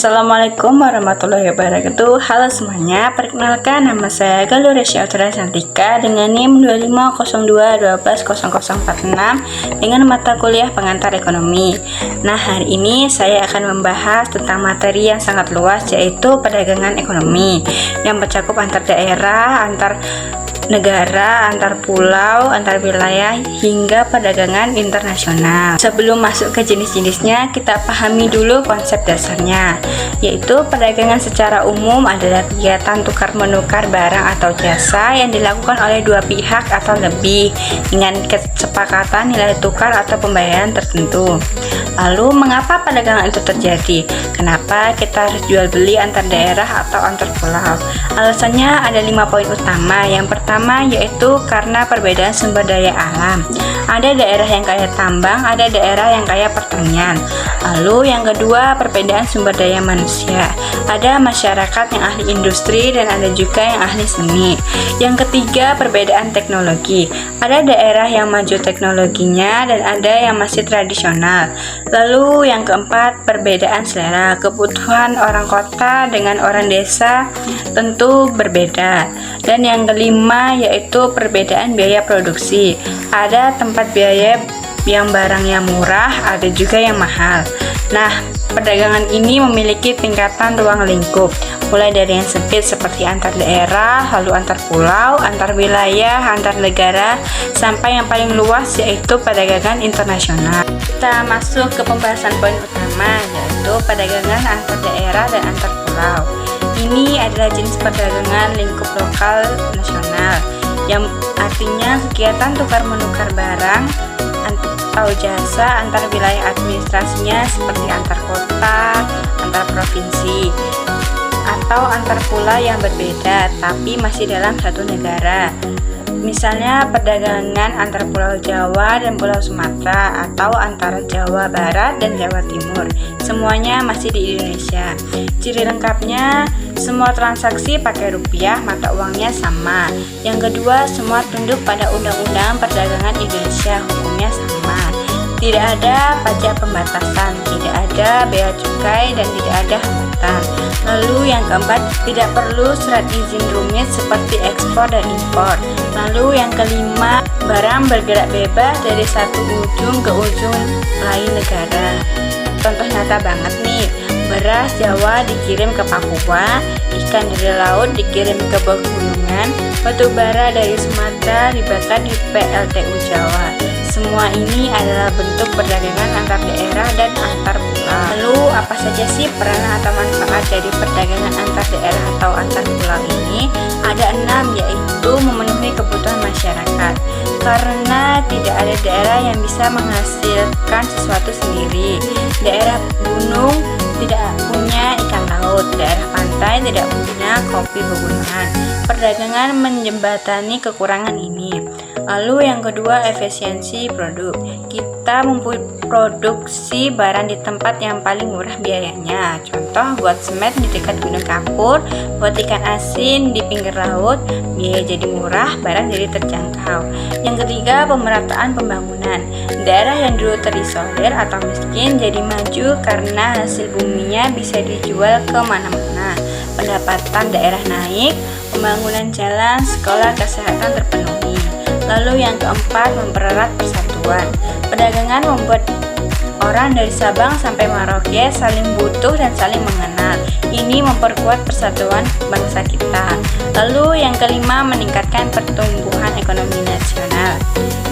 Assalamualaikum warahmatullahi wabarakatuh. Halo semuanya, perkenalkan nama saya Galuh Resya Utara Santika dengan NIM 2502120046 dengan mata kuliah pengantar ekonomi. Nah, hari ini saya akan membahas tentang materi yang sangat luas, yaitu perdagangan ekonomi yang mencakup antar daerah, antar negara, antar pulau, antar wilayah, hingga perdagangan internasional. Sebelum masuk ke jenis-jenisnya, kita pahami dulu konsep dasarnya, yaitu perdagangan secara umum adalah kegiatan tukar-menukar barang atau jasa yang dilakukan oleh dua pihak atau lebih dengan kesepakatan nilai tukar atau pembayaran tertentu. Lalu, mengapa perdagangan itu terjadi? Kenapa kita harus jual beli antar daerah atau antar pulau? Alasannya ada 5 poin utama. Yang pertama yaitu karena perbedaan sumber daya alam. Ada daerah yang kaya tambang, ada daerah yang kaya pertanian. Lalu yang kedua, perbedaan sumber daya manusia. Ada masyarakat yang ahli industri dan ada juga yang ahli seni. Yang ketiga, perbedaan teknologi. Ada daerah yang maju teknologinya dan ada yang masih tradisional. Lalu yang keempat, perbedaan selera. Kebutuhan orang kota dengan orang desa tentu berbeda. Dan yang kelima yaitu perbedaan biaya produksi. Ada tempat biaya yang barangnya murah, ada juga yang mahal. Nah, perdagangan ini memiliki tingkatan ruang lingkup, mulai dari yang sempit seperti antar daerah, lalu antar pulau, antar wilayah, antar negara, sampai yang paling luas yaitu perdagangan internasional. Kita masuk ke pembahasan poin utama, yaitu perdagangan antar daerah dan antar pulau. Ini adalah jenis perdagangan lingkup lokal nasional, yang artinya kegiatan tukar-menukar barang atau jasa antar wilayah administrasinya seperti antar kota, antar provinsi, atau antar pulau yang berbeda tapi masih dalam satu negara. Misalnya perdagangan antar Pulau Jawa dan Pulau Sumatera, atau antara Jawa Barat dan Jawa Timur. Semuanya masih di Indonesia. Ciri lengkapnya, semua transaksi pakai rupiah, mata uangnya sama. Yang kedua, semua tunduk pada Undang-Undang Perdagangan Indonesia, hukumnya sama. Tidak ada pajak pembatasan, tidak ada bea cukai, dan tidak ada hambatan. Lalu yang keempat, tidak perlu surat izin rumit seperti ekspor dan impor. Lalu yang kelima, barang bergerak bebas dari satu ujung ke ujung lain negara. Contoh nyata banget nih, beras Jawa dikirim ke Papua, ikan dari laut dikirim ke pegunungan, batu bara dari Sumatera dibakar di PLTU Jawa. Semua ini adalah bentuk perdagangan antar daerah dan antar pulau. Lalu apa saja sih peran atau manfaat dari perdagangan antar daerah atau antar pulau ini? Ada 6, yaitu memenuhi kebutuhan masyarakat. Karena tidak ada daerah yang bisa menghasilkan sesuatu sendiri. Daerah gunung tidak punya ikan laut, daerah pantai tidak punya kopi pegunungan. Perdagangan menjembatani kekurangan ini. Lalu yang kedua, efisiensi produk. Kita memproduksi barang di tempat yang paling murah biayanya. Contoh, buat semen di dekat Gunung Kapur, buat ikan asin di pinggir laut, biaya jadi murah, barang jadi terjangkau. Yang ketiga, pemerataan pembangunan. Daerah yang dulu terisolir atau miskin jadi maju karena hasil buminya bisa dijual ke mana-mana. Pendapatan daerah naik, pembangunan jalan, sekolah, kesehatan terpenuhi. Lalu yang keempat, mempererat persatuan. Perdagangan membuat orang dari Sabang sampai Merauke saling butuh dan saling mengenal. Ini memperkuat persatuan bangsa kita. Lalu yang kelima, meningkatkan pertumbuhan ekonomi nasional.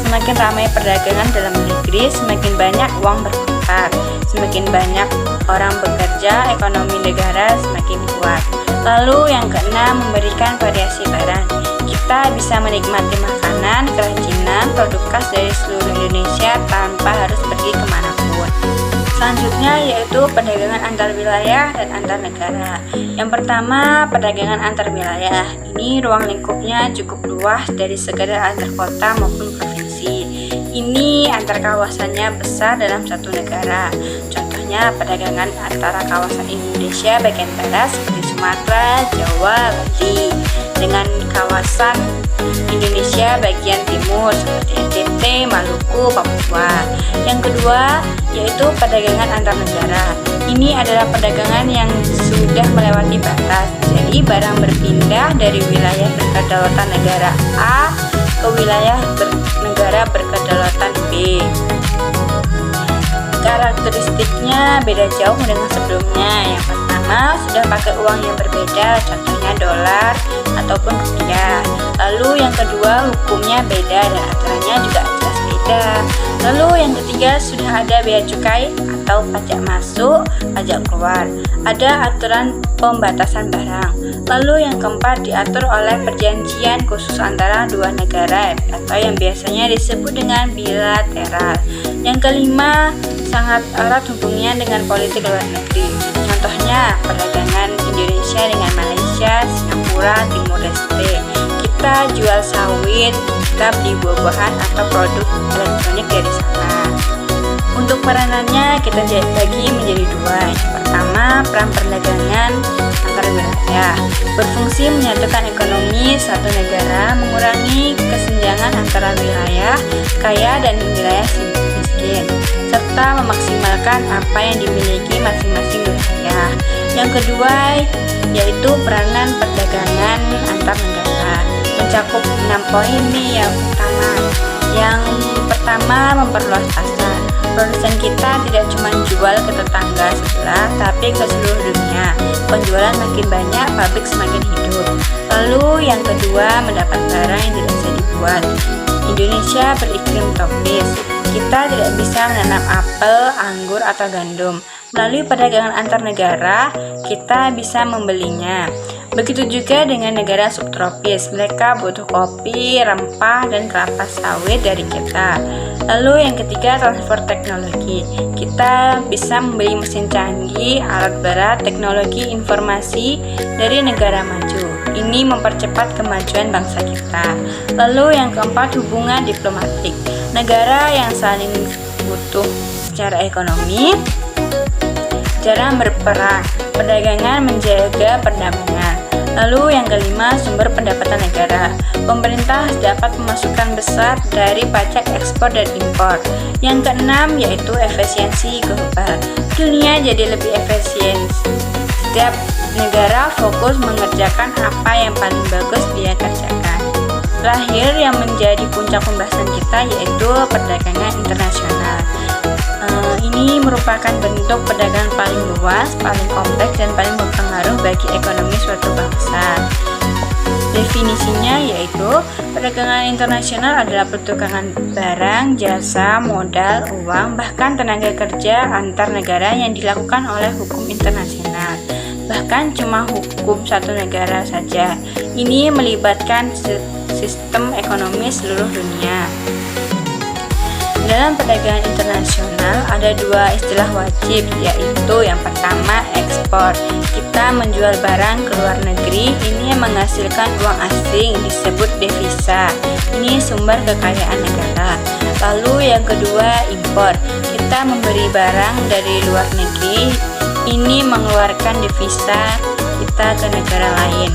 Semakin ramai perdagangan dalam negeri, semakin banyak uang berputar. Semakin banyak orang bekerja, ekonomi negara semakin kuat. Lalu yang keenam, memberikan variasi barang. Kita bisa menikmati makanan, kerajinan, produk khas dari seluruh Indonesia tanpa harus pergi kemanapun. Selanjutnya yaitu perdagangan antar wilayah dan antar negara. Yang pertama, perdagangan antar wilayah. Ini ruang lingkupnya cukup luas dari sekedar antar kota maupun provinsi. Ini antar kawasannya besar dalam satu negara. Contohnya perdagangan antara kawasan Indonesia bagian barat seperti Sumatera, Jawa, Bali, dengan kawasan Indonesia bagian timur seperti NTT, Maluku, Papua. Yang kedua, yaitu perdagangan antar negara. Ini adalah perdagangan yang sudah melewati batas. Jadi barang berpindah dari wilayah berkedaulatan negara A ke wilayah negara berkedaulatan B. Karakteristiknya beda jauh dengan sebelumnya. Yang pertama, sudah pakai uang yang berbeda, contohnya dolar ataupun rupiah. Lalu yang kedua, hukumnya beda dan aturannya juga jelas beda. Lalu yang ketiga, sudah ada bea cukai atau pajak masuk, pajak keluar. Ada aturan pembatasan barang. Lalu yang keempat, diatur oleh perjanjian khusus antara dua negara atau yang biasanya disebut dengan bilateral. Yang kelima, sangat erat hubungannya dengan politik luar negeri. Contohnya perdagangan Indonesia dengan Malaysia, Singapura, Timur Leste. Kita jual sawit, kita beli buah-buahan atau produk elektronik dari sana. Untuk peranannya kita bagi menjadi dua. Yang pertama, peran perdagangan antar wilayah berfungsi menyatukan ekonomi satu negara, mengurangi kesenjangan antara wilayah kaya dan wilayah miskin, serta memaksimalkan apa yang dimiliki masing-masing wilayah. Yang kedua yaitu peranan perdagangan antar negara, mencakup 6 poin nih. Yang pertama memperluas pasar. Produsen kita tidak cuma jual ke tetangga sebelah, tapi ke seluruh dunia. Penjualan makin banyak, pabrik semakin hidup. Lalu yang kedua, mendapat barang yang tidak bisa dibuat. Indonesia beriklim tropis. Kita tidak bisa menanam apel, anggur, atau gandum. Melalui perdagangan antar negara, kita bisa membelinya. Begitu juga dengan negara subtropis, mereka butuh kopi, rempah, dan kelapa sawit dari kita. Lalu yang ketiga, transfer teknologi. Kita bisa membeli mesin canggih, alat berat, teknologi informasi dari negara maju. Ini mempercepat kemajuan bangsa kita. Lalu yang keempat, hubungan diplomatik. Negara yang saling butuh secara ekonomi jarang berperang. Perdagangan menjaga perdamaian. Lalu yang kelima, sumber pendapatan negara. Pemerintah dapat memasukkan besar dari pajak ekspor dan impor. Yang keenam yaitu efisiensi global. Dunia jadi lebih efisien. Setiap negara fokus mengerjakan apa yang paling bagus dia kerjakan. Terakhir yang menjadi puncak pembahasan kita yaitu perdagangan internasional. Ini merupakan bentuk perdagangan paling luas, paling kompleks, dan paling berpengaruh bagi ekonomi suatu bangsa. Definisinya yaitu perdagangan internasional adalah pertukaran barang, jasa, modal, uang, bahkan tenaga kerja antar negara yang dilakukan oleh hukum internasional. Bahkan cuma hukum satu negara saja. Ini melibatkan sistem ekonomi seluruh dunia. Dalam perdagangan internasional ada dua istilah wajib, yaitu yang pertama ekspor. Kita menjual barang ke luar negeri, ini yang menghasilkan uang asing disebut devisa. Ini sumber kekayaan negara. Lalu yang kedua impor. Kita memberi barang dari luar negeri, ini mengeluarkan devisa kita ke negara lain.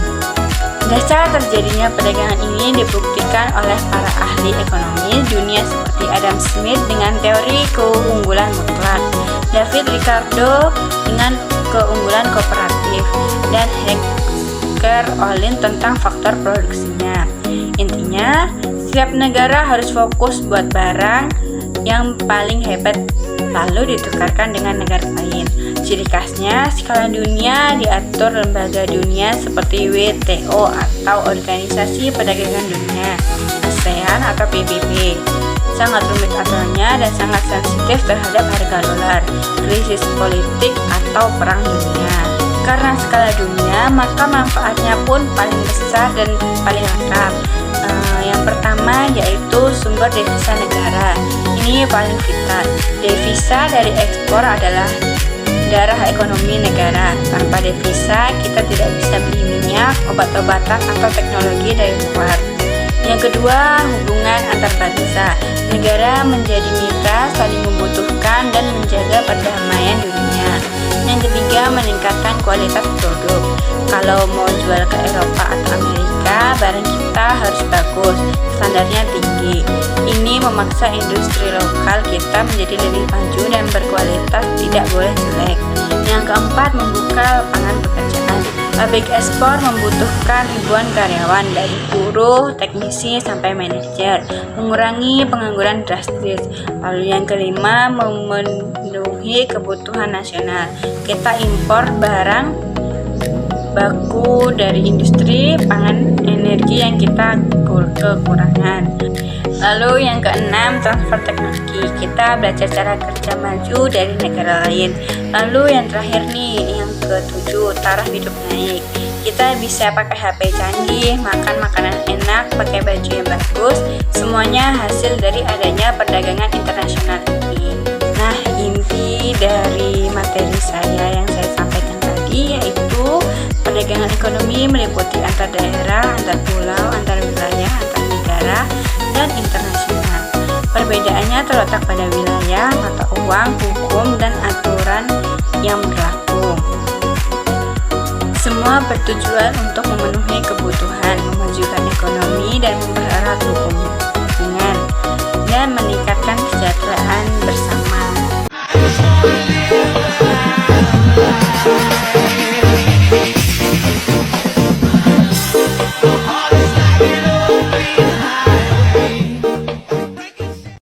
Dasar terjadinya perdagangan ini dibuktikan oleh para ahli ekonomi dunia seperti Adam Smith dengan teori keunggulan mutlak, David Ricardo dengan keunggulan kooperatif, dan Hecker Olin tentang faktor produksinya. Intinya, setiap negara harus fokus buat barang yang paling hebat lalu ditukarkan dengan negara lain. Ciri khasnya, skala dunia diatur lembaga dunia seperti WTO atau Organisasi Perdagangan Dunia, ASEAN atau PBB. Sangat rumit aturannya dan sangat sensitif terhadap harga dolar, krisis politik atau perang dunia. Karena skala dunia, maka manfaatnya pun paling besar dan paling lengkap. Yang pertama yaitu sumber devisa negara. Ini paling vital. Devisa dari ekspor adalah darah ekonomi negara. Tanpa devisa, kita tidak bisa beli minyak, obat-obatan, atau teknologi dari luar. Yang kedua, hubungan antar bangsa. Negara menjadi mitra, saling membutuhkan, dan menjaga perdamaian dunia. Yang ketiga, meningkatkan kualitas produk. Kalau mau jual ke Eropa atau Amerika, daerah, barang kita harus bagus, standarnya tinggi. Ini memaksa industri lokal kita menjadi lebih maju dan berkualitas, tidak boleh jelek. Yang keempat, membuka lapangan pekerjaan. Pabrik ekspor membutuhkan ribuan karyawan dari buruh, teknisi, sampai manajer, mengurangi pengangguran drastis. Lalu yang kelima, memenuhi kebutuhan nasional. Kita impor barang baku dari industri pangan energi yang kita kekurangan. Lalu yang keenam, transfer teknologi. Kita belajar cara kerja maju dari negara lain. Lalu yang terakhir nih, yang ketujuh, taraf hidup naik. Kita bisa pakai HP canggih, makan makanan enak, pakai baju yang bagus. Semuanya hasil dari adanya perdagangan internasional ini. Nah, inti dari materi saya yang saya sampaikan tadi yaitu perdagangan ekonomi meliputi antar daerah, antar pulau, antar wilayah, antar negara, dan internasional. Perbedaannya terletak pada wilayah, mata uang, hukum, dan aturan yang berlaku. Semua bertujuan untuk memenuhi kebutuhan, memajukan ekonomi, dan mempererat hubungan, dan meningkatkan kesejahteraan